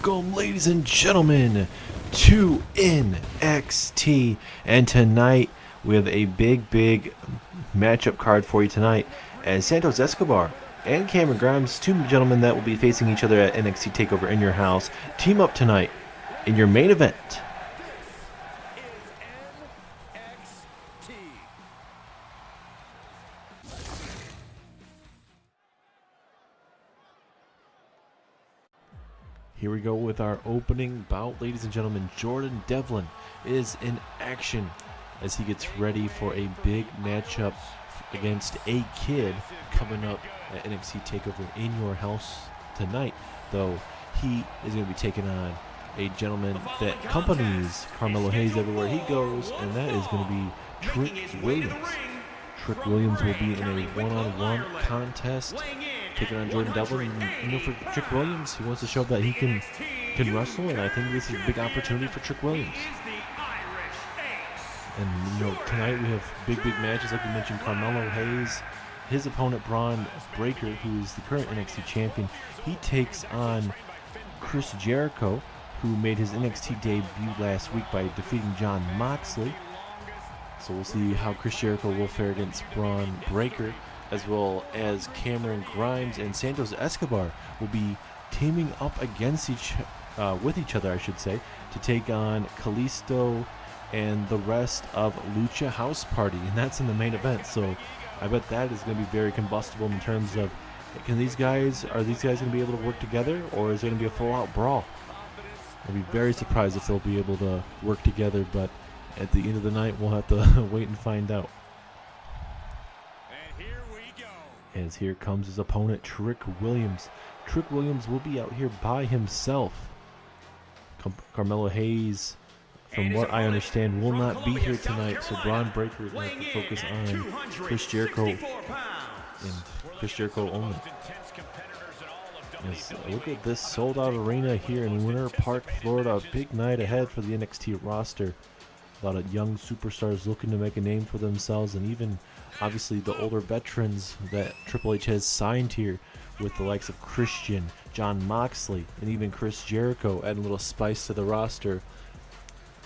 Welcome, ladies and gentlemen, to NXT. And tonight, we have a big matchup card for you tonight, as Santos Escobar and Cameron Grimes, two gentlemen that will be facing each other at NXT Takeover in your house, team up tonight in your main event. Here we go with our opening bout, ladies and gentlemen. Jordan Devlin is in action as he gets ready for a big matchup against a kid coming up at NXT Takeover in your house tonight. Though he is going to be taking on a gentleman that accompanies Carmelo Hayes everywhere he goes, and that is going to be Trick Williams. Trick Williams will be in a one-on-one contest taking on Jordan Devlin. And, for Trick Williams, he wants to show that he can wrestle, and I think this is a big opportunity for Trick Williams. And tonight we have big matches, like you mentioned. Carmelo Hayes, his opponent Braun Breaker, who is the current NXT champion, he takes on Chris Jericho, who made his NXT debut last week by defeating Jon Moxley. So we'll see how Chris Jericho will fare against Braun Breaker, as well as Cameron Grimes and Santos Escobar will be teaming up against with each other, I should say, to take on Kalisto and the rest of Lucha House Party, and that's in the main event. So I bet that is going to be very combustible in terms of, are these guys going to be able to work together, or is it going to be a full-out brawl? I'd be very surprised if they'll be able to work together, but at the end of the night, we'll have to wait and find out. And here we go. As here comes his opponent, Trick Williams. Trick Williams will be out here by himself. Carmelo Hayes, from what I understand, will not be here tonight, so Braun Breaker is going to have to focus on Chris Jericho and Chris Jericho only. Yes, look at this sold-out arena here in Winter Park, Florida. A big night ahead for the NXT roster. A lot of young superstars looking to make a name for themselves, and even obviously the older veterans that Triple H has signed here, with the likes of Christian, Jon Moxley, and even Chris Jericho, adding a little spice to the roster,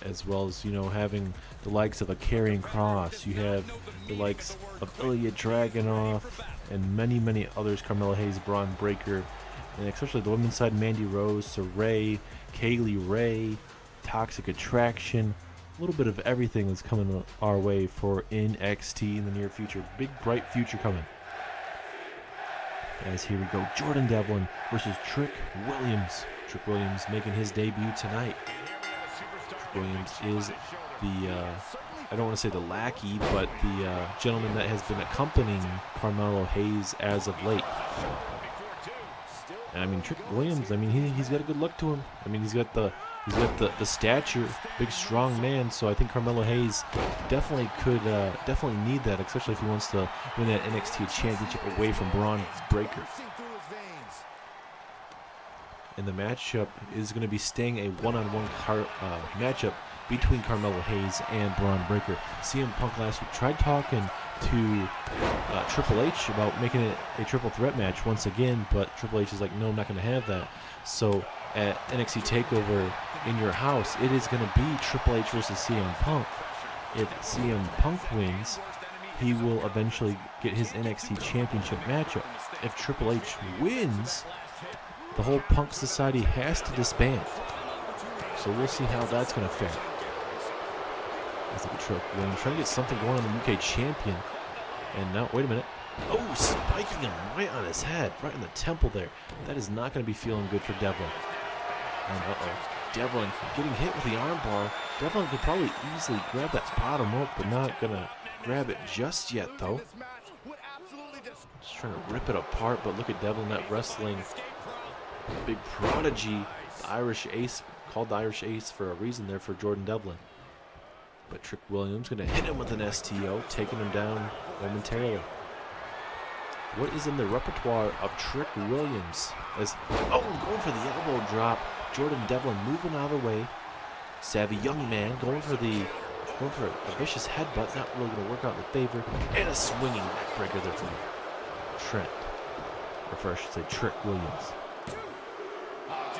as well as having the likes of a Karrion Kross. You have the likes of Ilya Dragunov and many others. Carmelo Hayes, Braun Breaker, and especially the women's side, Mandy Rose, Saray, Kaylee Ray, Toxic Attraction. A little bit of everything is coming our way for NXT in the near future. Big, bright future coming. As here we go, Jordan Devlin versus Trick Williams. Trick Williams making his debut tonight. Trick Williams is the, I don't want to say the lackey, but the gentleman that has been accompanying Carmelo Hayes as of late. And I mean, Trick Williams, he's got a good look to him. He's got the stature, big strong man. So I think Carmelo Hayes definitely need that, especially if he wants to win that NXT championship away from Braun Breaker. And the matchup is going to be staying a one-on-one matchup between Carmelo Hayes and Braun Breaker. CM Punk last week tried talking to Triple H about making it a triple threat match once again, but Triple H is like, no, I'm not going to have that. So at NXT Takeover in your house, it is going to be Triple H versus CM Punk. If CM Punk wins, he will eventually get his NXT Championship matchup. If Triple H wins, the whole Punk Society has to disband. So we'll see how that's going to fare. As a Trick Williams trying to get something going on the UK champion. And now, wait a minute. Oh, spiking him right on his head, right in the temple there. That is not going to be feeling good for Devlin. And Devlin getting hit with the armbar. Devlin could probably easily grab that bottom rope, but not going to grab it just yet, though. Just trying to rip it apart, but look at Devlin, that wrestling big prodigy, the Irish Ace, called the Irish Ace for a reason there for Jordan Devlin. But Trick Williams going to hit him with an STO, taking him down momentarily. What is in the repertoire of Trick Williams? Going for the elbow drop. Jordan Devlin moving out of the way. Savvy young man going for a vicious headbutt. Not really going to work out in favor. And a swinging neckbreaker there from Trick Williams.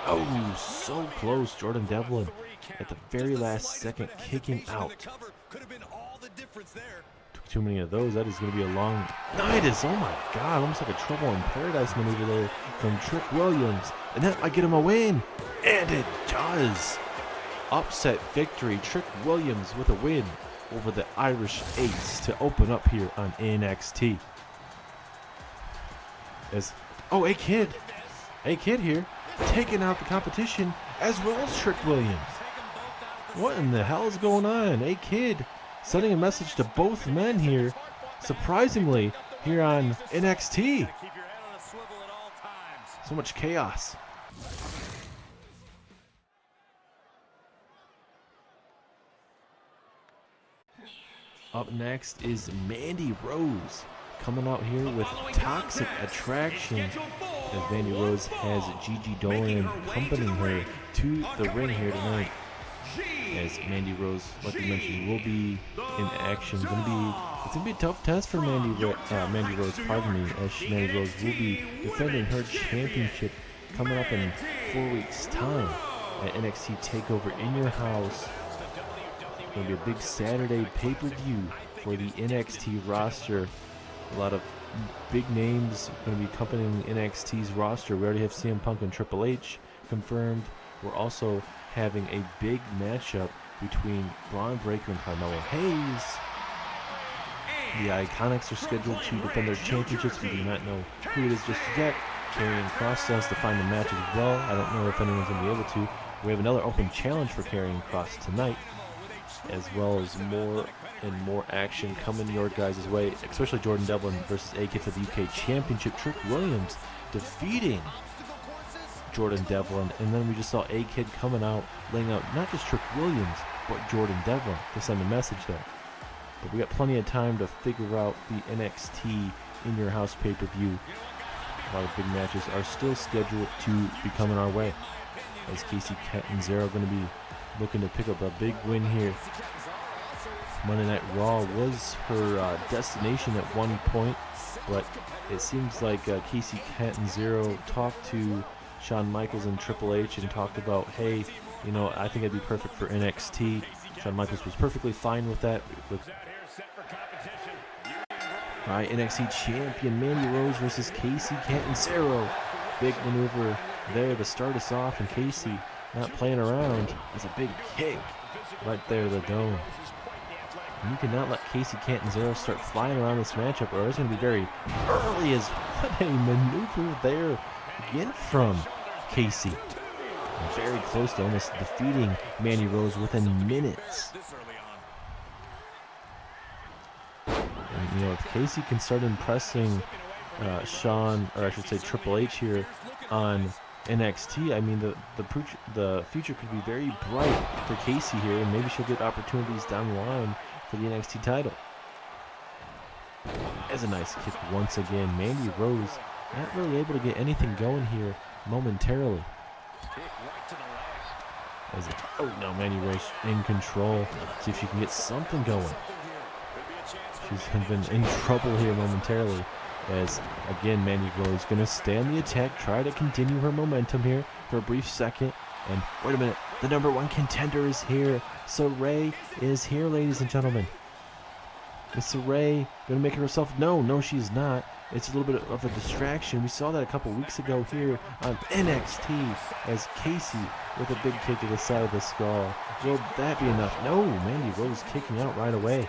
Oh, so close. Jordan Devlin at the very last second kicking out. Took too many of those. That is going to be a long Nidus. Oh my God, almost like a Trouble in Paradise maneuver there from Trick Williams. And that might get him a win. And it does. Upset victory. Trick Williams with a win over the Irish Ace to open up here on NXT. A-Kid here, taking out the competition as well as Trick Williams. What in the hell is going on? A-Kid sending a message to both men here, surprisingly, here on NXT. So much chaos. Up next is Mandy Rose coming out here with Toxic Attraction, as Mandy Rose has Gigi Dolan accompanying her to the ring here tonight. As Mandy Rose, like we mentioned, will be in action. It's gonna be a tough test for Mandy Rose. As Mandy Rose will be defending her championship coming up in 4 weeks' time at NXT Takeover in your house. It's gonna be a big Saturday pay-per-view for the NXT roster. A lot of big names going to be accompanying NXT's roster. We already have CM Punk and Triple H confirmed. We're also having a big matchup between Braun Breaker and Carmelo Hayes. The Iconics are scheduled to defend their championships. We do not know who it is just yet. Karrion Kross has to find the match as well. I don't know if anyone's going to be able to. We have another open challenge for Karrion Kross tonight, as well as more and more action coming your guys' way, especially Jordan Devlin versus A-Kid for the UK Championship. Trick Williams defeating Jordan Devlin, and then we just saw A-Kid coming out, laying out not just Trick Williams, but Jordan Devlin to send a message there. But we got plenty of time to figure out the NXT in your house pay-per-view. A lot of big matches are still scheduled to be coming our way, as Casey Catanzaro going to be looking to pick up a big win here. Monday Night Raw was her destination at one point, but it seems like Casey Catanzaro talked to Shawn Michaels and Triple H and talked about, hey, you know, I think I'd be perfect for NXT. Shawn Michaels was perfectly fine with that. Right, NXT champion Mandy Rose versus Casey Catanzaro. Big maneuver there to start us off, and Casey not playing around. It's a big kick right there to the dome. And you cannot let Casey Catanzaro start flying around this matchup, or it's going to be very early. As what a maneuver there again from Casey. And very close to almost defeating Mandy Rose within minutes. And, you know, if Casey can start impressing Triple H here on NXT, I mean, the future could be very bright for Casey here, and maybe she'll get opportunities down the line for the NXT title. As a nice kick once again. Mandy Rose not really able to get anything going here momentarily. Now Mandy Rose in control. See if she can get something going. She's been in trouble here momentarily, as again Mandy Rose going to stand the attack, try to continue her momentum here for a brief second. And wait a minute, the number one contender is here. Saray is here, ladies and gentlemen. Is Saray going to make herself known? No, she's not. It's a little bit of a distraction. We saw that a couple weeks ago here on NXT, as Casey with a big kick to the side of the skull. Will that be enough? No, Mandy Rose kicking out right away.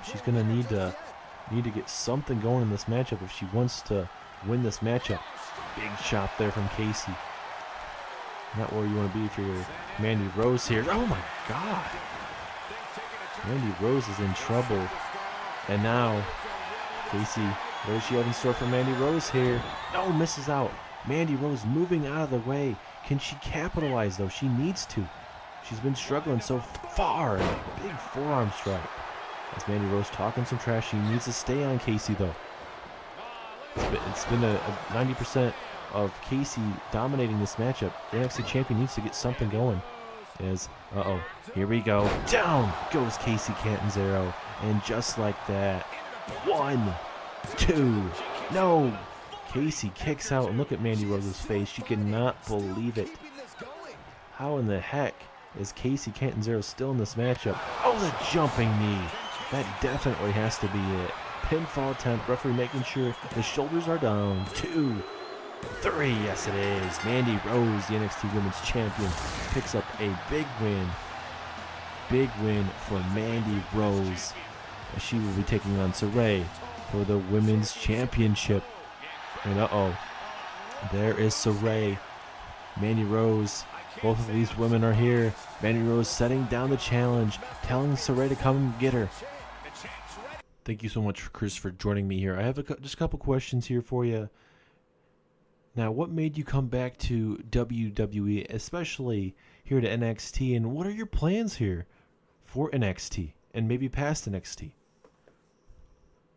She's going to need to get something going in this matchup if she wants to win this matchup. Big chop there from Casey. Not where you want to be if you're Mandy Rose here. Oh my God. Mandy Rose is in trouble. And now, Casey, what does she have in store for Mandy Rose here? No, misses out. Mandy Rose moving out of the way. Can she capitalize, though? She needs to. She's been struggling so far. Big forearm strike. As Mandy Rose talking some trash, she needs to stay on Casey, though. It's been a 90% of Casey dominating this matchup. The NXT champion needs to get something going. Here we go. Down goes Casey Catanzaro. And just like that, 1, 2, no. Casey kicks out, and look at Mandy Rose's face. She cannot believe it. How in the heck is Casey Catanzaro still in this matchup? Oh, the jumping knee. That definitely has to be it. Pinfall attempt. Referee making sure the shoulders are down. 2, 3. Yes, it is. Mandy Rose, the NXT Women's Champion, picks up a big win. Big win for Mandy Rose. She will be taking on Saray for the Women's Championship. And uh-oh, there is Saray. Mandy Rose. Both of these women are here. Mandy Rose setting down the challenge, telling Saray to come and get her. Thank you so much, Chris, for joining me here. I have just a couple questions here for you. Now, what made you come back to WWE, especially here to NXT, and what are your plans here for NXT and maybe past NXT?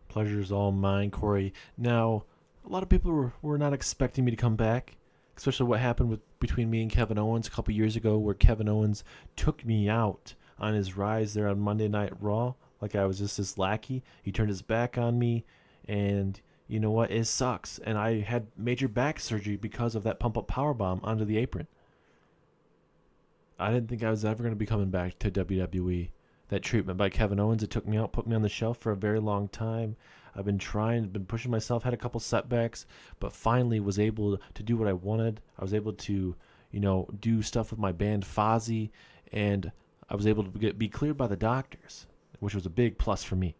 Pleasure's all mine, Corey. Now, a lot of people were not expecting me to come back, especially what happened between me and Kevin Owens a couple years ago, where Kevin Owens took me out on his rise there on Monday Night Raw, like I was just his lackey. He turned his back on me, and you know what? It sucks. And I had major back surgery because of that pump-up powerbomb onto the apron. I didn't think I was ever going to be coming back to WWE. That treatment by Kevin Owens, it took me out, put me on the shelf for a very long time. I've been pushing myself, had a couple setbacks, but finally was able to do what I wanted. I was able to, do stuff with my band Fozzy, and I was able to be cleared by the doctors, which was a big plus for me.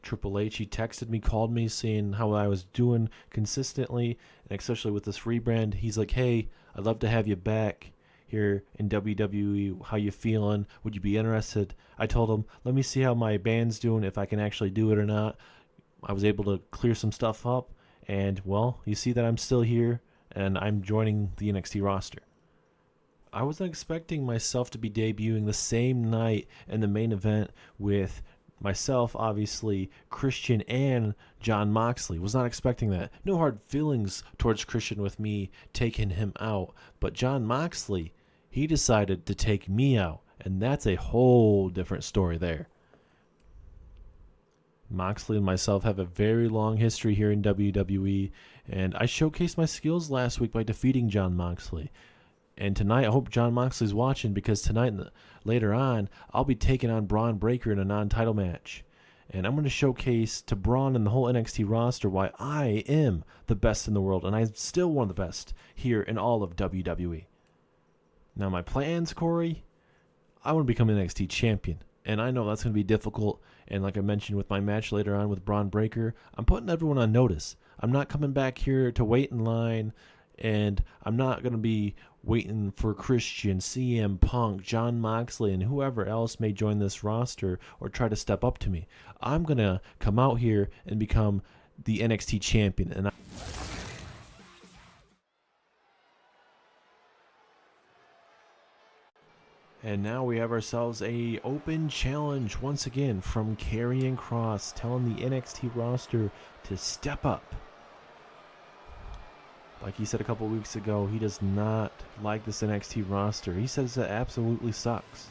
Triple H, he texted me, called me, seeing how I was doing consistently, and especially with this rebrand. He's like, hey, I'd love to have you back here in WWE. How you feeling? Would you be interested? I told him, let me see how my band's doing, if I can actually do it or not. I was able to clear some stuff up, and, well, you see that I'm still here, and I'm joining the NXT roster. I wasn't expecting myself to be debuting the same night in the main event with myself, obviously, Christian, and Jon Moxley. Was not expecting that. No hard feelings towards Christian with me taking him out, but Jon Moxley, he decided to take me out, and that's a whole different story there. Moxley and myself have a very long history here in WWE, and I showcased my skills last week by defeating Jon Moxley. And tonight, I hope Jon Moxley's watching, because tonight, later on, I'll be taking on Braun Breaker in a non-title match. And I'm going to showcase to Braun and the whole NXT roster why I am the best in the world, and I'm still one of the best here in all of WWE. Now, my plans, Corey, I want to become an NXT champion. And I know that's going to be difficult. And like I mentioned with my match later on with Braun Breaker, I'm putting everyone on notice. I'm not coming back here to wait in line. And I'm not going to be waiting for Christian, CM Punk, Jon Moxley, and whoever else may join this roster or try to step up to me. I'm going to come out here and become the NXT champion. And now we have ourselves a open challenge once again from Karrion Kross, telling the NXT roster to step up. Like he said a couple weeks ago, he does not like this NXT roster. He says it absolutely sucks.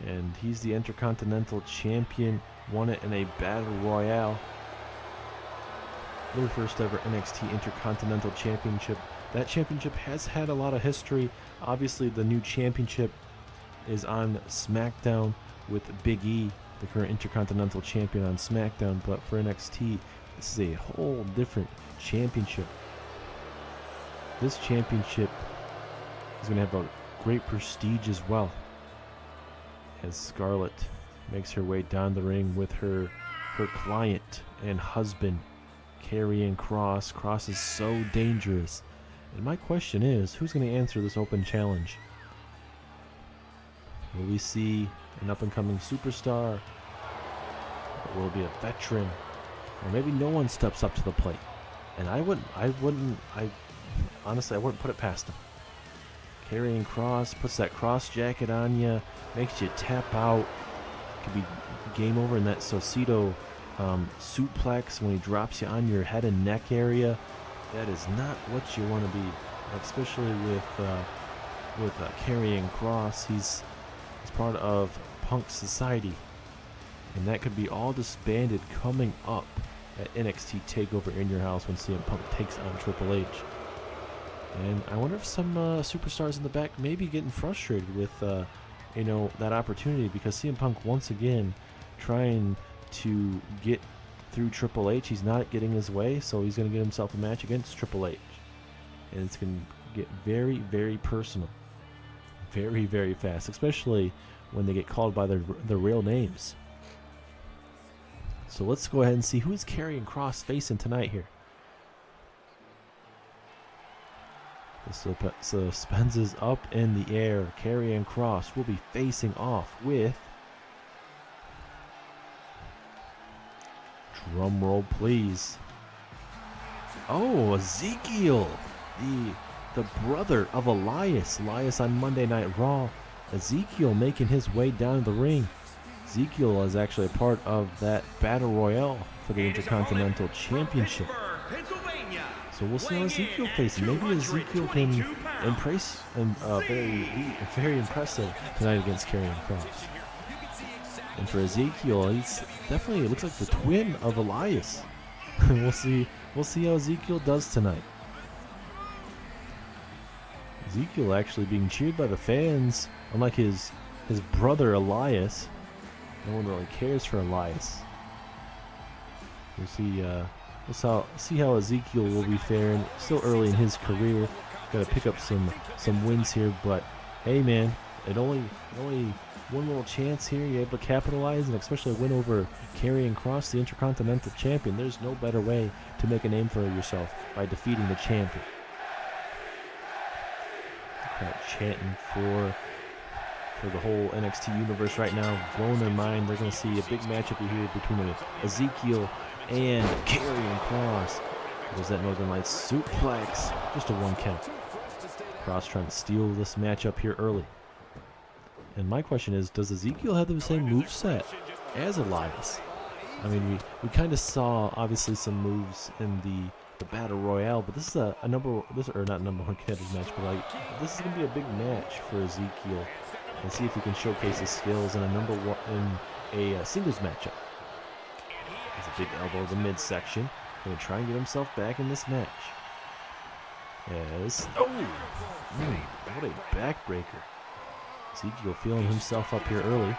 And he's the Intercontinental Champion, won it in a Battle Royale. Their first ever NXT Intercontinental Championship. That championship has had a lot of history. Obviously, the new championship is on SmackDown with Big E, the current Intercontinental Champion on SmackDown. But for NXT, this is a whole different championship. This championship is going to have a great prestige as well, as Scarlett makes her way down the ring with her client and husband, Karrion Kross. Kross is so dangerous. And my question is, who's going to answer this open challenge? Will we see an up-and-coming superstar? Or will it be a veteran? Or maybe no one steps up to the plate. And honestly, I wouldn't put it past him. Karrion Kross puts that cross jacket on you, makes you tap out. Could be game over in that Saucedo suplex when he drops you on your head and neck area. That is not what you want to be, especially with Karrion Kross. He's part of Punk Society, and that could be all disbanded coming up at NXT Takeover in your house when CM Punk takes on Triple H. And I wonder if some superstars in the back may be getting frustrated with, that opportunity, because CM Punk once again trying to get through Triple H. He's not getting his way, so he's going to get himself a match against Triple H. And it's going to get very, very personal. Very, very fast, especially when they get called by their real names. So let's go ahead and see who's Karrion Kross facing tonight here. The suspense is up in the air. Karrion Kross will be facing off with, drum roll please, Ezekiel, the brother of Elias on Monday Night Raw. Ezekiel making his way down the ring. Ezekiel is actually a part of that Battle Royale for the Intercontinental Championship. So we'll see how Ezekiel faces. Maybe Ezekiel can impress and very impressive tonight against Karrion Kross. And for Ezekiel, he's definitely, it looks like the twin of Elias. We'll see how Ezekiel does tonight. Ezekiel actually being cheered by the fans, unlike his brother Elias. No one really cares for Elias. We'll see how Ezekiel will be faring. Still early in his career, got to pick up some wins here. But hey, man, it only one little chance here. You're able to capitalize, and especially a win over Karrion Kross, the Intercontinental Champion. There's no better way to make a name for yourself by defeating the champion. Chanting for the whole NXT universe right now, blowing their mind. They're going to see a big matchup here between Ezekiel and Karrion Kross. There's that Northern Lights suplex, just a 1 count. Kross trying to steal this matchup here early. And my question is, does Ezekiel have the same moveset as Elias? I mean, we kind of saw obviously some moves in the Battle Royale, but this is not number one contenders match, but like this is gonna be a big match for Ezekiel, and see if he can showcase his skills in a singles matchup. There's a big elbow in the midsection. Gonna try and get himself back in this match. What a backbreaker. Ezekiel feeling himself up here early,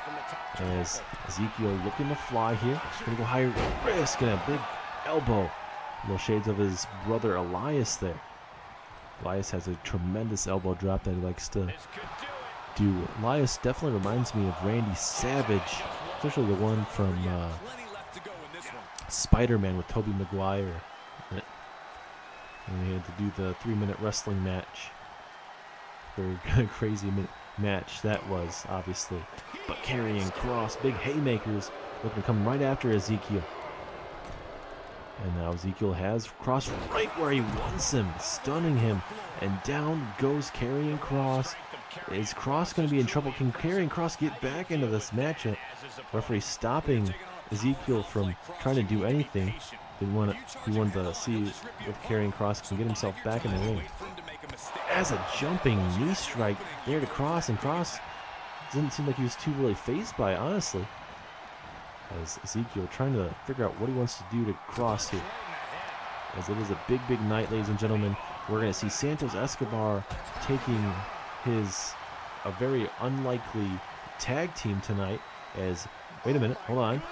as Ezekiel looking to fly here. Gonna go high risk and a big elbow. Little shades of his brother Elias there. Elias has a tremendous elbow drop that he likes to do. Elias definitely reminds me of Randy Savage, especially the one from Spider-Man with Tobey Maguire. And he had to do the 3-minute wrestling match. Very crazy match that was, obviously. But Karrion Kross, big haymakers, looking to come right after Ezekiel. And now Ezekiel has Kross right where he wants him, stunning him. And down goes Karrion Kross. Is Kross going to be in trouble? Can Karrion Kross get back into this matchup? Referee stopping Ezekiel from trying to do anything. He wanted to see if Karrion Kross can get himself back in the ring. As a jumping knee strike there to Kross, and Kross didn't seem like he was too really fazed by it, honestly. As Ezekiel trying to figure out what he wants to do to Kross here. As it is a big night, ladies and gentlemen. We're going to see Santos Escobar taking a very unlikely tag team tonight. As, wait a minute, hold on.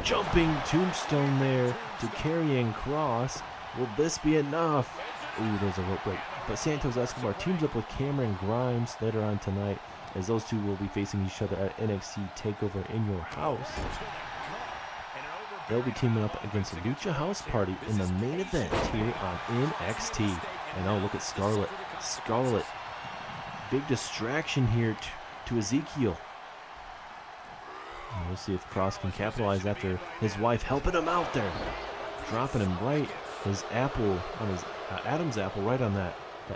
Jumping tombstone there to Karrion Kross. Will this be enough? Ooh, there's a rope break. But Santos Escobar teams up with Cameron Grimes later on tonight, as those two will be facing each other at NXT Takeover in your house. They'll be teaming up against the Lucha House Party in the main event here on NXT. And now look at Scarlett. Scarlett, big distraction here to Ezekiel. And we'll see if Kross can capitalize after his wife helping him out there. Dropping him right, his apple on his Adam's apple right on that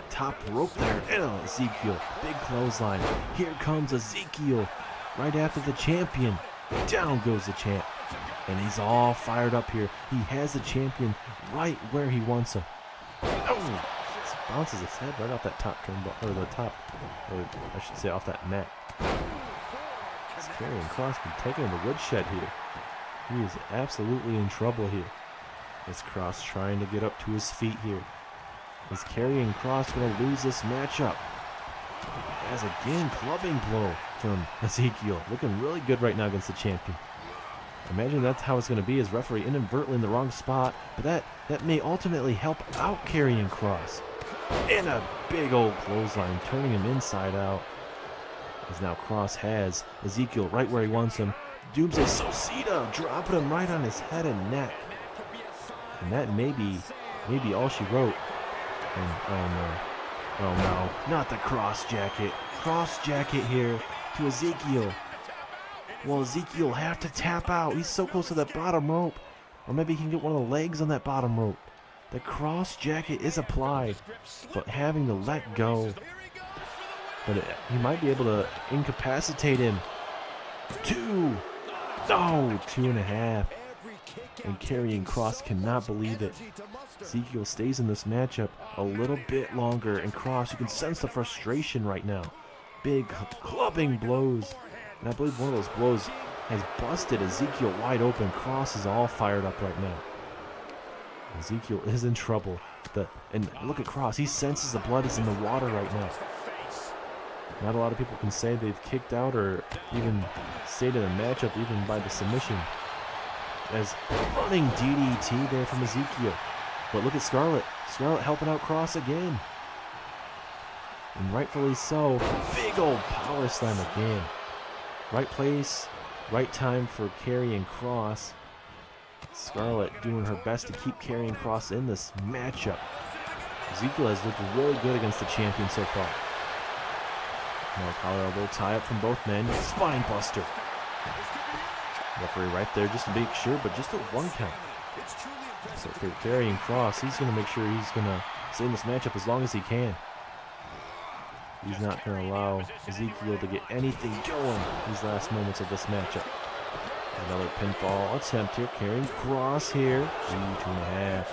top rope there. And Ezekiel, big clothesline. Here comes Ezekiel right after the champion. Down goes the champ. And he's all fired up here. He has the champion right where he wants him. Oh! Bounces his head right off that top turnbuckle, or I should say off that mat. Karrion Kross been taking the woodshed here. He is absolutely in trouble here. Is Cross trying to get up to his feet here? Is Karrion Kross going to lose this matchup? As again, clubbing blow from Ezekiel. Looking really good right now against the champion. Imagine that's how it's going to be, as referee inadvertently in the wrong spot, but that may ultimately help out Karrion Kross. And a big old clothesline, turning him inside out. As now Kross has Ezekiel right where he wants him. Doomsday Sosita, dropping him right on his head and neck. And that may be all she wrote. And oh no, not the cross jacket. Cross jacket here to Ezekiel. Will Ezekiel have to tap out? He's so close to that bottom rope. Or maybe he can get one of the legs on that bottom rope. The cross jacket is applied, but having to let go. But he might be able to incapacitate him. 2. No, 2.5. And Karrion Kross cannot believe it. Ezekiel stays in this matchup a little bit longer, and Kross, you can sense the frustration right now. Big clubbing blows. And I believe one of those blows has busted Ezekiel wide open. Kross is all fired up right now. Ezekiel is in trouble. And look at Kross. He senses the blood is in the water right now. Not a lot of people can say they've kicked out or even stayed in a matchup even by the submission. As running DDT there from Ezekiel. But look at Scarlett. Scarlett helping out Kross again. And rightfully so. Big old power slam again. Right place, right time for Karrion Kross. Scarlett doing her best to keep Karrion Kross in this matchup. Ezekiel has looked really good against the champion so far. Now collar elbow tie up from both men. Spine buster. Referee right there just to make sure, but just a 1 count. So for Karrion Kross, he's going to make sure he's going to stay in this matchup as long as he can. He's not going to allow Ezekiel to get anything going these last moments of this matchup. Another pinfall attempt here. Karrion Kross here. 2.5.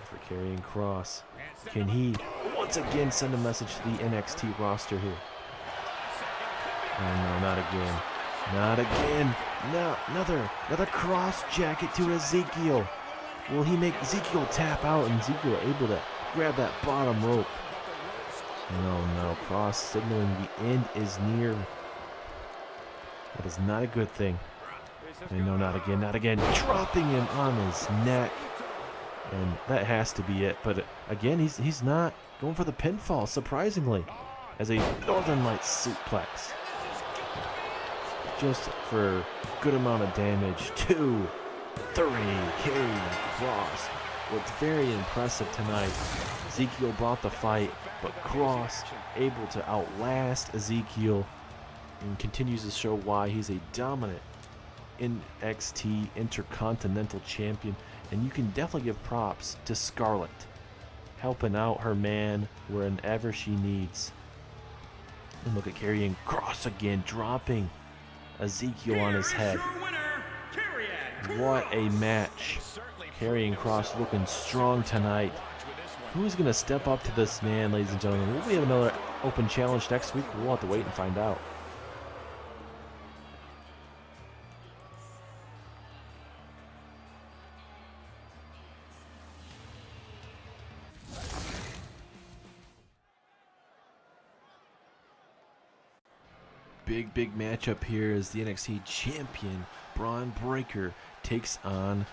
For Karrion Kross. Can he once again send a message to the NXT roster here? Oh no, not again. Not again. No, another cross jacket to Ezekiel. Will he make Ezekiel tap out, and Ezekiel able to grab that bottom rope? No, Kross signaling the end is near. That is not a good thing. And no, not again. Dropping him on his neck. And that has to be it. But again, he's not going for the pinfall, surprisingly. As a Northern Lights suplex. Just for a good amount of damage. 2, 3, Karrion Kross looked very impressive tonight. Ezekiel brought the fight, but Kross able to outlast Ezekiel and continues to show why he's a dominant NXT Intercontinental Champion. And you can definitely give props to Scarlett, helping out her man wherever she needs. And look at Karrion Kross again, dropping Ezekiel on his head. What a match. Karrion Kross looking strong tonight. Who's going to step up to this man, ladies and gentlemen? Will we have another open challenge next week? We'll have to wait and find out. Big matchup here as the NXT champion Braun Breaker takes on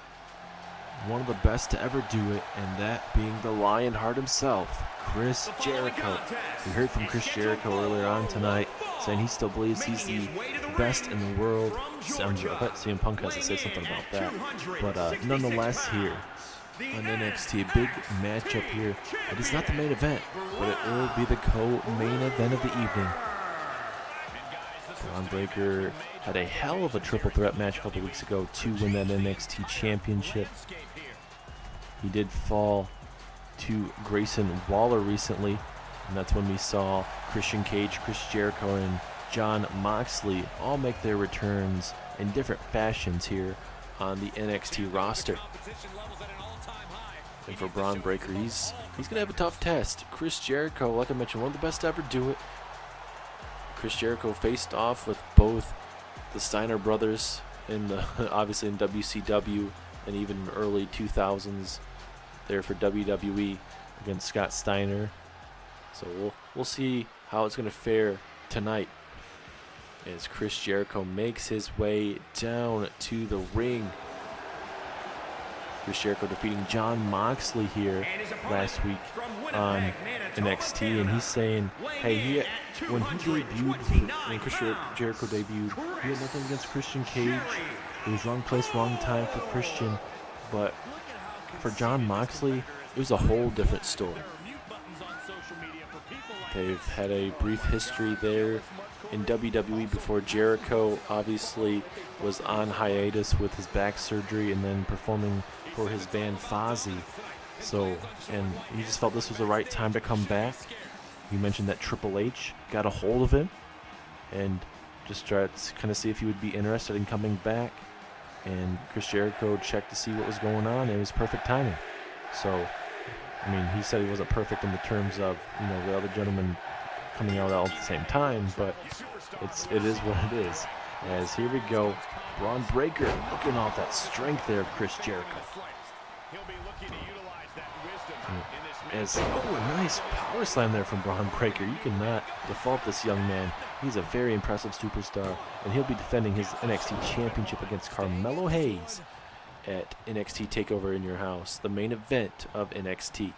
one of the best to ever do it, and that being the Lionheart himself, Chris Jericho. We heard from Chris Jericho earlier on tonight saying he still believes he's the best in the world. I bet CM Punk has to say something about that. But nonetheless here on NXT, big matchup here. It is not the main event, but it will be the co-main event of the evening. Braun Breaker had a hell of a triple threat match a couple weeks ago to win that NXT championship. He did fall to Grayson Waller recently, and that's when we saw Christian Cage, Chris Jericho, and Jon Moxley all make their returns in different fashions here on the NXT roster. And for Braun Breaker, he's going to have a tough test. Chris Jericho, like I mentioned, one of the best to ever do it. Chris Jericho faced off with both the Steiner brothers in obviously in WCW and even early 2000s there for WWE against Scott Steiner. So we'll see how it's going to fare tonight as Chris Jericho makes his way down to the ring. Chris Jericho defeating Jon Moxley here last week on NXT, and he's saying, hey, when Chris Jericho debuted, he had nothing against Christian Cage. It was wrong place, wrong time for Christian, but for Jon Moxley, it was a whole different story. They've had a brief history there in WWE before Jericho obviously was on hiatus with his back surgery and then performing for his band Fozzy. So, and he just felt this was the right time to come back. He mentioned that Triple H got a hold of him and just tried to kind of see if he would be interested in coming back. And Chris Jericho checked to see what was going on. It was perfect timing. So, I mean, he said he wasn't perfect in the terms of, the other gentleman coming out all at the same time, but it is what it is. As here we go, Braun Breaker looking off that strength there of Chris Jericho. A nice power slam there from Braun Breaker. You cannot default this young man. He's a very impressive superstar, and he'll be defending his NXT Championship against Carmelo Hayes at NXT Takeover in Your House, the main event of NXT.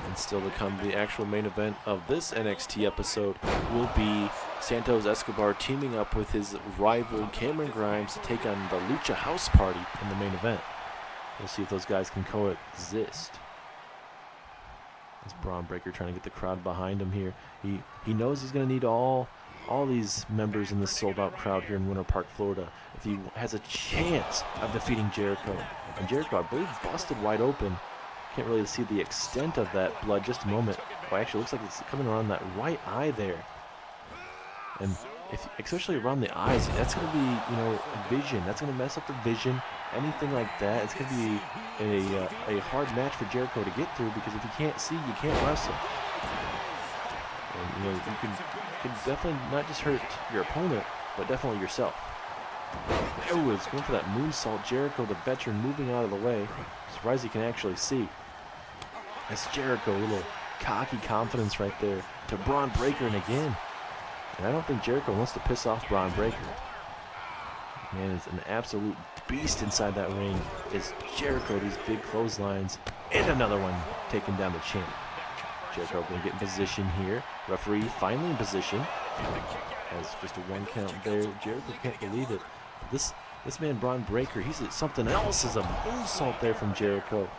And still to come, the actual main event of this NXT episode will be Santos Escobar teaming up with his rival Cameron Grimes to take on the Lucha House Party in the main event. We'll see if those guys can coexist. As Braun Breaker trying to get the crowd behind him here. He knows he's going to need all these members in this sold-out crowd here in Winter Park, Florida, if he has a chance of defeating Jericho. And Jericho, I believe, busted wide open. Can't really see the extent of that blood. Just a moment. Oh, actually, looks like it's coming around that right eye there. And especially around the eyes, that's going to be, vision. That's going to mess up the vision. Anything like that, it's going to be a hard match for Jericho to get through, because if you can't see, you can't wrestle. And, you can definitely not just hurt your opponent, but definitely yourself. Oh, it's going for that moonsault. Jericho, the veteran, moving out of the way. As far as he can actually see. That's Jericho, a little cocky confidence right there to Braun Breaker, and again. And I don't think Jericho wants to piss off Braun Breaker. Man is an absolute beast inside that ring. Is Jericho, these big clotheslines, and another one taking down the champ. Jericho going to get in position here. Referee finally in position. Has just a 1 count there. Jericho can't believe it. This man Braun Breaker, he's at something else. Is a moonsault there from Jericho.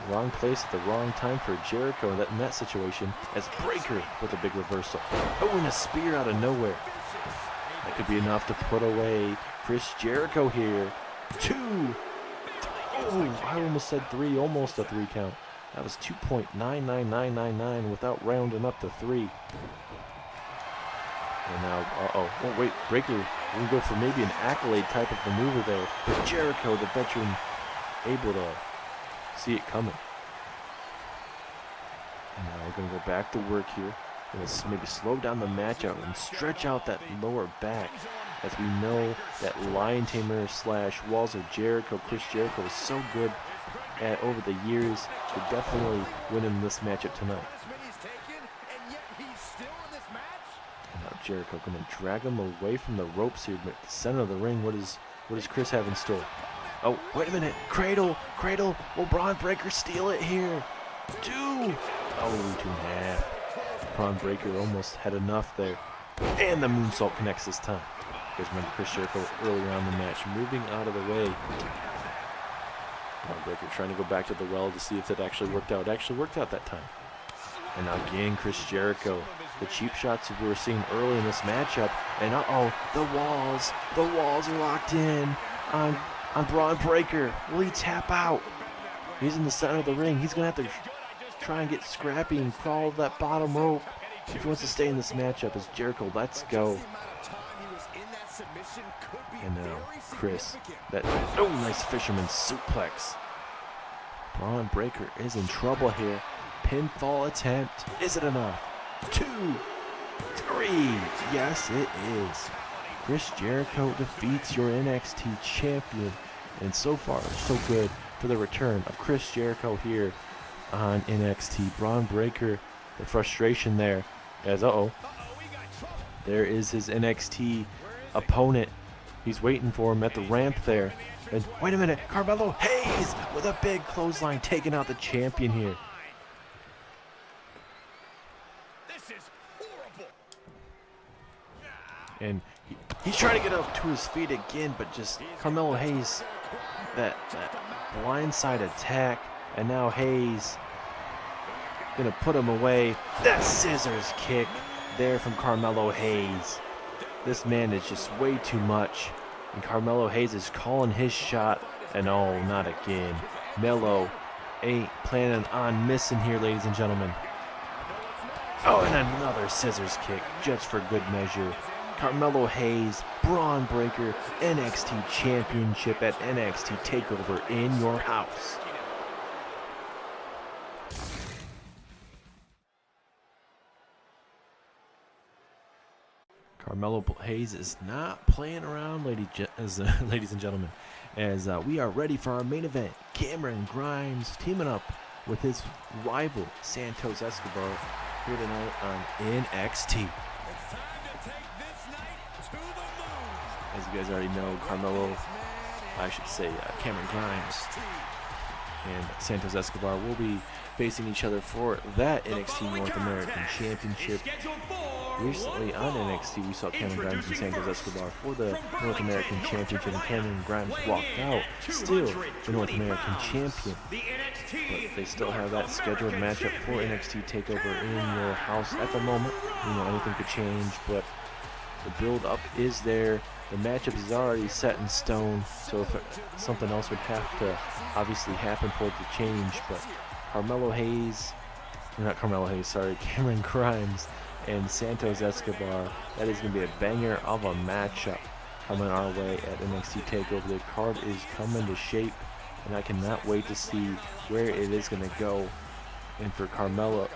Wrong place at the wrong time for Jericho in that situation, as Breaker with a big reversal. Oh, and a spear out of nowhere. That could be enough to put away Chris Jericho here. 2. Oh, I almost said 3, almost a 3 count. That was 2.99999 without rounding up to 3. And now, oh wait, Breaker will go for maybe an accolade type of maneuver there. But Jericho, the veteran, able to see it coming. And now we're going to go back to work here. Going to maybe slow down the match out and stretch out that lower back. As we know that Lion Tamer / Walls of Jericho, Chris Jericho, is so good at over the years. To definitely winning this matchup tonight. And now Jericho going to drag him away from the ropes here, at the center of the ring. What does Chris have in store? Oh, wait a minute. Cradle. Will Braun Breaker steal it here? 2. Oh, 2.5. Braun Breaker almost had enough there. And the moonsault connects this time. You guys remember Chris Jericho earlier on in the match moving out of the way. Braun Breaker trying to go back to the well to see if it actually worked out. It actually worked out that time. And now again, Chris Jericho. The cheap shots we were seeing early in this matchup. And the walls. The walls are locked in on Braun Breaker. Will he tap out? He's in the center of the ring. He's going to have to try and get scrappy and crawl that bottom rope if he wants to stay in this matchup. As Jericho lets go. And now Chris, nice fisherman suplex. Braun Breaker is in trouble here. Pinfall attempt. Is it enough? 2, 3. Yes, it is. Chris Jericho defeats your NXT champion. And so far, so good for the return of Chris Jericho here on NXT. Braun Breaker, the frustration there as, there is his NXT opponent. He's waiting for him at the ramp there. And wait a minute, Carmelo Hayes with a big clothesline taking out the champion here. This is horrible. And he's trying to get up to his feet again, but just Carmelo Hayes, that blindside attack, and now Hayes gonna put him away. That scissors kick there from Carmelo Hayes. This man is just way too much, and Carmelo Hayes is calling his shot, and oh, not again. Melo ain't planning on missing here, ladies and gentlemen. Oh, and another scissors kick just for good measure. Carmelo Hayes, Braun Breaker, NXT Championship at NXT Takeover in your house. Carmelo Hayes is not playing around, ladies and gentlemen, as we are ready for our main event. Cameron Grimes teaming up with his rival Santos Escobar here tonight on NXT. As you guys already know, Cameron Grimes and Santos Escobar will be facing each other for that NXT North American Championship. Recently on NXT, we saw Cameron Grimes and Santos Escobar for the North American Championship, and Cameron Grimes walked out still the North American Champion. But they still have that scheduled matchup for NXT Takeover in your house at the moment. You know, anything could change, but the build-up is there. The matchup is already set in stone, so if something else would have to obviously happen for it to change. But Cameron Grimes and Santos Escobar, that is going to be a banger of a matchup coming our way at NXT Takeover. The card is coming to shape, and I cannot wait to see where it is going to go. And for Cameron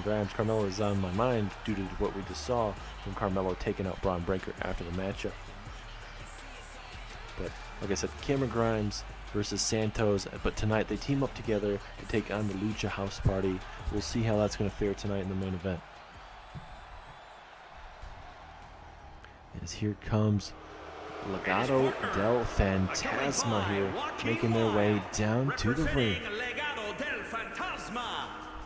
Grimes, Carmelo is on my mind due to what we just saw from Carmelo taking out Braun Breaker after the matchup. But like I said, Cameron Grimes versus Santos, but tonight they team up together to take on the Lucha House Party. We'll see how that's going to fare tonight in the main event. As here comes Legado del Fantasma here, making their way down to the ring.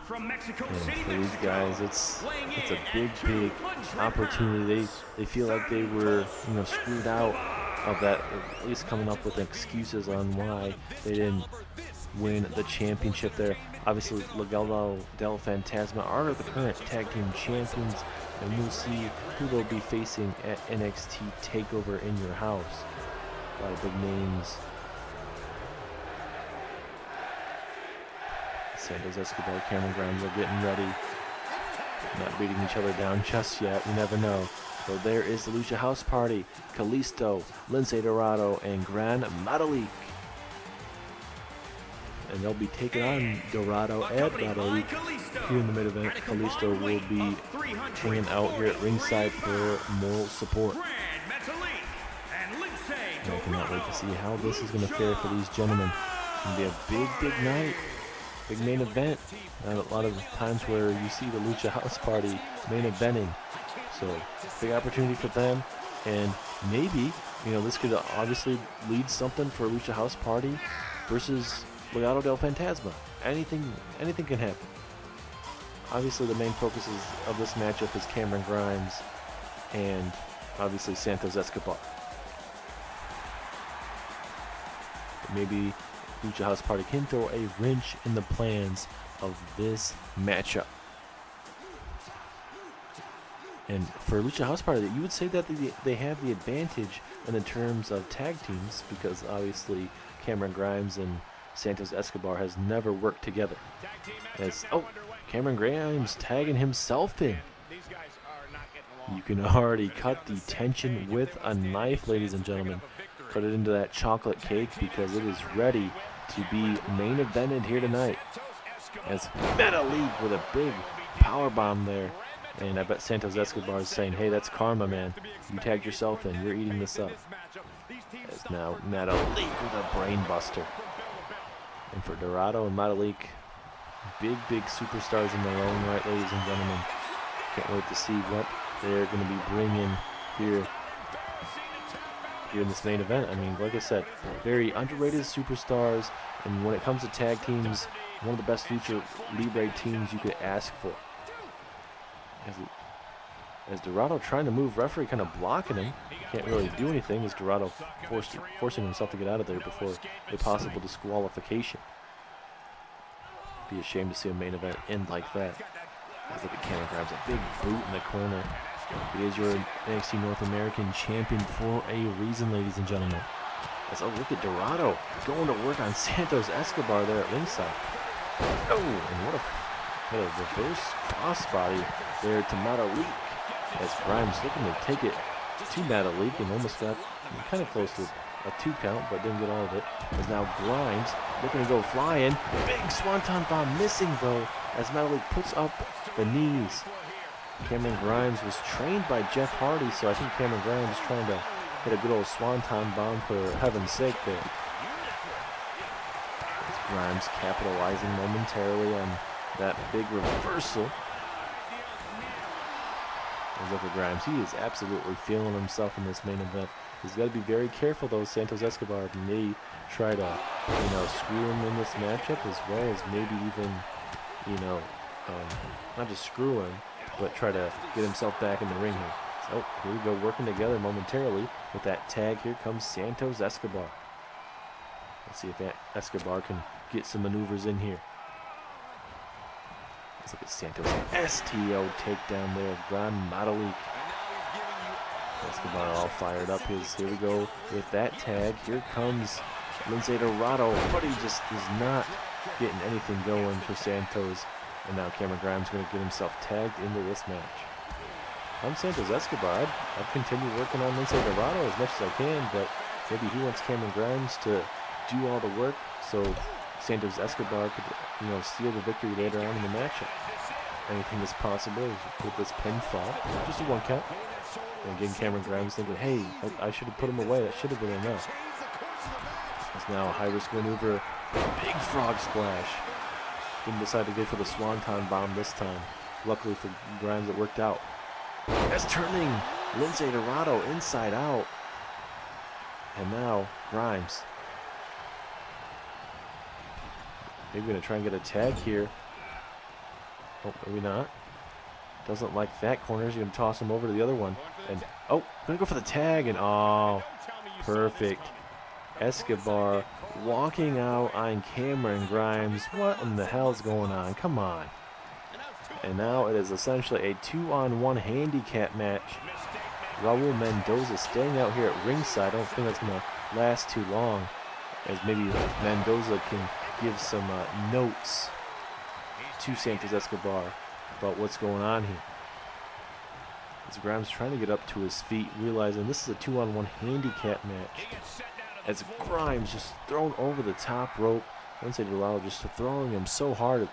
And for these guys, it's a big opportunity. They feel like they were screwed out of that, at least coming up with excuses on why they didn't win the championship there. Obviously, Legado del Fantasma are the current tag team champions, and we'll see who they'll be facing at NXT Takeover in your house. A lot of big names. Santos Escobar, Cameron Grimes are getting ready. Not beating each other down just yet. You never know. So there is the Lucha House Party. Kalisto, Lince Dorado, and Gran Metalik. And they'll be taking on Dorado and Metalik here in the mid event. Kalisto will be hanging out here at ringside for moral support. And I cannot wait to see how this is going to fare for these gentlemen. It's going to be a big night. Big main event. Not a lot of times where you see the Lucha House Party main eventing. So big opportunity for them, and maybe this could obviously lead something for Lucha House Party versus Legado del Fantasma. Anything can happen. Obviously, the main focus of this matchup is Cameron Grimes and obviously Santos Escobar. But maybe Lucha House Party can throw a wrench in the plans of this matchup. And for Lucha House Party, you would say that they have the advantage in the terms of tag teams, because obviously Cameron Grimes and Santos Escobar has never worked together. Cameron Grimes tagging himself in. You can already cut the tension with a knife, ladies and gentlemen. Cut it into that chocolate cake, because it is ready to be main evented here tonight. As Metalik with a big power bomb there. And I bet Santos Escobar is saying, hey, that's karma, man. You tagged yourself in. You're eating this up. As now Metalik with a brain buster. And for Dorado and Metalik, big superstars in their own right, ladies and gentlemen. Can't wait to see what they're going to be bringing here in this main event. I mean, like I said, very underrated superstars. And when it comes to tag teams, one of the best future Libre teams you could ask for. As Dorado trying to move, referee kind of blocking him. Can't really do anything as Dorado forcing himself to get out of there before a possible disqualification. Be a shame to see a main event end like that. As look at Cameron grabs a big boot in the corner. He is your NXT North American champion for a reason, ladies and gentlemen. As look at Dorado going to work on Santos Escobar there at ringside. Oh, and what a reverse crossbody there to Metalik. As Grimes looking to take it to Metalik and almost got kind of close to a 2 count, but didn't get all of it. As now Grimes looking to go flying. Big swanton bomb missing though, as Metalik puts up the knees. Cameron Grimes was trained by Jeff Hardy, so I think Cameron Grimes is trying to hit a good old swanton bomb for heaven's sake there. As Grimes capitalizing momentarily on that big reversal. Look at Grimes. He is absolutely feeling himself in this main event. He's got to be very careful though. Santos Escobar may try to, screw him in this matchup, as well as maybe even, not just screw him, but try to get himself back in the ring here. So here we go, working together momentarily with that tag. Here comes Santos Escobar. Let's see if Escobar can get some maneuvers in here. Let's look at Santos. STO takedown there of Metalik. Escobar all fired up. Here we go with that tag. Here comes Lince Dorado, but he just is not getting anything going for Santos. And now Cameron Grimes going to get himself tagged into this match. I'm Santos Escobar. I'd continue working on Lince Dorado as much as I can, but maybe he wants Cameron Grimes to do all the work so Santos Escobar could, steal the victory later on in the matchup. Anything is possible with this pinfall. Just a 1 count. And again, Cameron Grimes thinking, hey, I should have put him away. That should have been enough. It's now a high-risk maneuver. Big frog splash. Didn't decide to go for the swanton bomb this time. Luckily for Grimes, it worked out. That's turning Lince Dorado inside out. And now Grimes. Maybe going to try and get a tag here. Oh, maybe not. Doesn't like that corner. He's going to toss him over to the other one. And, going to go for the tag. And, perfect. Escobar walking out on Cameron Grimes. What in the hell is going on? Come on. And now it is essentially a 2-on-1 handicap match. Raul Mendoza staying out here at ringside. I don't think that's going to last too long, as maybe Mendoza can give some notes to Santos Escobar about what's going on here. As Grimes trying to get up to his feet, realizing this is a 2-on-1 handicap match. As Grimes just thrown over the top rope. Lince Dorado just throwing him so hard,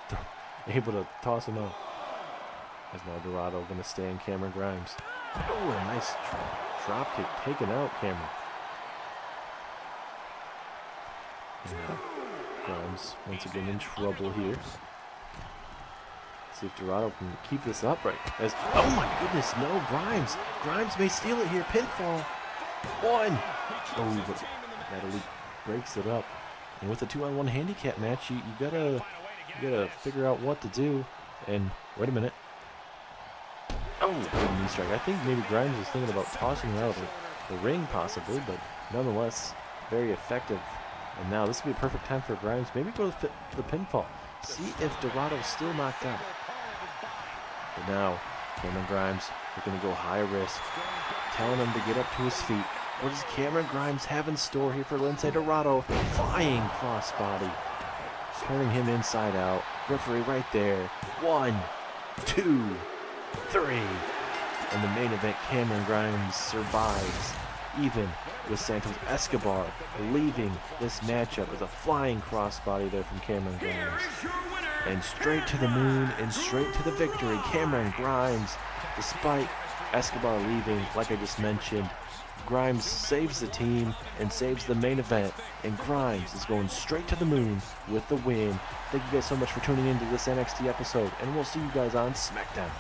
able to toss him out. As now Dorado going to stay in Cameron Grimes. Oh, a nice drop kick taken out Cameron. And, Grimes once again in trouble here. See if Dorado can keep this upright. As, oh my goodness, no, Grimes. Grimes may steal it here. Pinfall. 1. Oh, but Metalik breaks it up. And with a 2-on-1 handicap match, you gotta figure out what to do. And wait a minute. Oh, good knee strike. I think maybe Grimes was thinking about tossing him out of the ring possibly, but nonetheless, very effective. And now this would be a perfect time for Grimes. Maybe go to the pinfall. See if Dorado's still knocked out. But now, Cameron Grimes looking to go high risk. Telling him to get up to his feet. What does Cameron Grimes have in store here for Lince Dorado? Flying crossbody. Turning him inside out. Referee right there. 1, 2, 3. And the main event, Cameron Grimes survives. Even with Santos Escobar leaving this matchup with a flying crossbody there from Cameron Grimes. Here's your winner, and straight to the moon and straight to the victory. Cameron Grimes, despite Escobar leaving, like I just mentioned, Grimes saves the team and saves the main event, and Grimes is going straight to the moon with the win. Thank you guys so much for tuning into this NXT episode, and we'll see you guys on SmackDown.